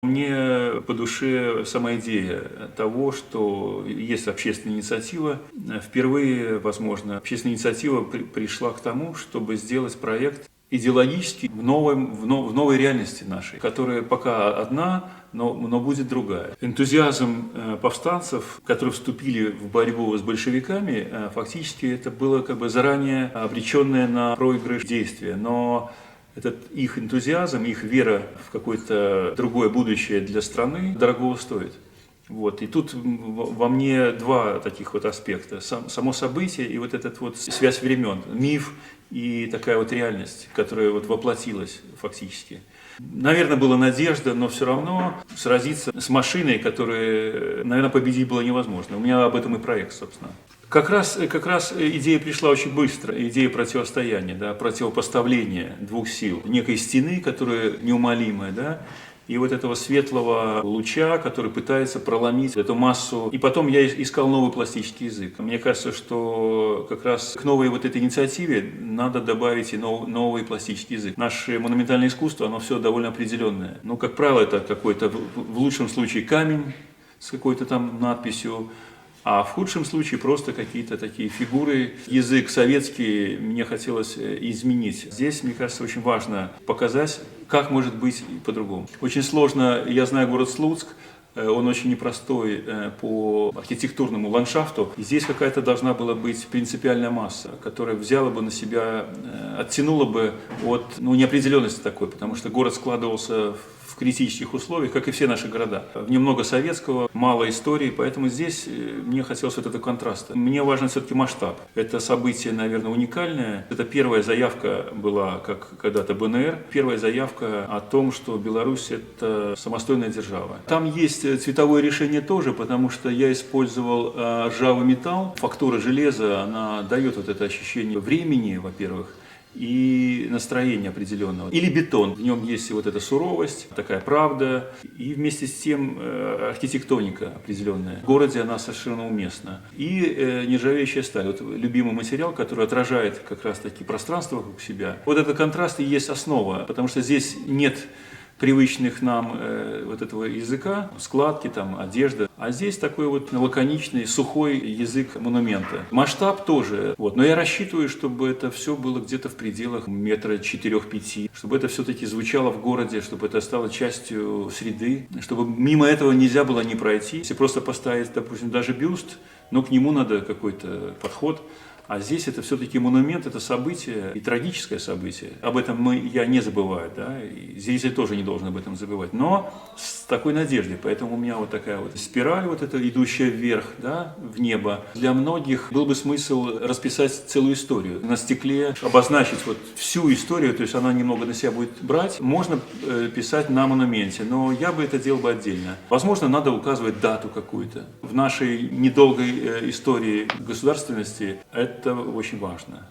Мне по душе сама идея того, что есть общественная инициатива. Впервые, возможно, общественная инициатива пришла к тому, чтобы сделать проект идеологически в новой реальности нашей, которая пока одна, но будет другая. Энтузиазм повстанцев, которые вступили в борьбу с большевиками, фактически это было как бы заранее обреченное на проигрыш действие. Но этот их энтузиазм, их вера в какое-то другое будущее для страны дорого стоит. Вот. И тут во мне два таких вот аспекта. Само событие и вот эта вот связь времен, миф и такая вот реальность, которая вот воплотилась фактически. Наверное, была надежда, но все равно сразиться с машиной, которая, наверное, победить было невозможно. У меня об этом и проект, собственно. Как раз идея пришла очень быстро, идея противостояния, да, противопоставления двух сил, некой стены, которая неумолимая, да, и вот этого светлого луча, который пытается проломить эту массу. И потом я искал новый пластический язык. Мне кажется, что как раз к новой вот этой инициативе надо добавить и новый пластический язык. Наше монументальное искусство, оно все довольно определенное. Ну, как правило, это какой-то, в лучшем случае, камень с какой-то там надписью, а в худшем случае просто какие-то такие фигуры. Язык советский мне хотелось изменить. Здесь, мне кажется, очень важно показать, как может быть по-другому. Очень сложно, я знаю город Слуцк, он очень непростой по архитектурному ландшафту. И здесь какая-то должна была быть принципиальная масса, которая взяла бы на себя, оттянула бы от неопределенности такой, потому что город складывался в критических условиях, как и все наши города. В нем много советского, мало истории, поэтому здесь мне хотелось вот этого контраста. Мне важен все-таки масштаб. Это событие, наверное, уникальное. Это первая заявка была, как когда-то БНР, первая заявка о том, что Беларусь – это самостоятельная держава. Там есть цветовое решение тоже, потому что я использовал ржавый металл. Фактура железа, она дает вот это ощущение времени, во-первых, и настроение определенного. Или бетон. В нем есть и вот эта суровость, такая правда, и вместе с тем архитектоника определенная. В городе она совершенно уместна. И нержавеющая сталь. Вот любимый материал, который отражает как раз-таки пространство вокруг себя. Вот этот контраст и есть основа, потому что здесь нет привычных нам вот этого языка, складки, там, одежда. А здесь такой вот лаконичный, сухой язык монумента. Масштаб тоже. Вот. Но я рассчитываю, чтобы это все было где-то в пределах метра 4-5, чтобы это все-таки звучало в городе, чтобы это стало частью среды, чтобы мимо этого нельзя было не пройти. Если просто поставить, допустим, даже бюст, но к нему надо какой-то подход. А здесь это все-таки монумент, это событие, и трагическое событие. Об этом я не забываю, да, и зритель тоже не должен об этом забывать. Но с такой надеждой, поэтому у меня вот такая вот спираль, вот эта, идущая вверх, да, в небо. Для многих был бы смысл расписать целую историю. На стекле обозначить вот всю историю, то есть она немного на себя будет брать. Можно писать на монументе, но я бы это делал бы отдельно. Возможно, надо указывать дату какую-то. В нашей недолгой истории государственности это очень важно.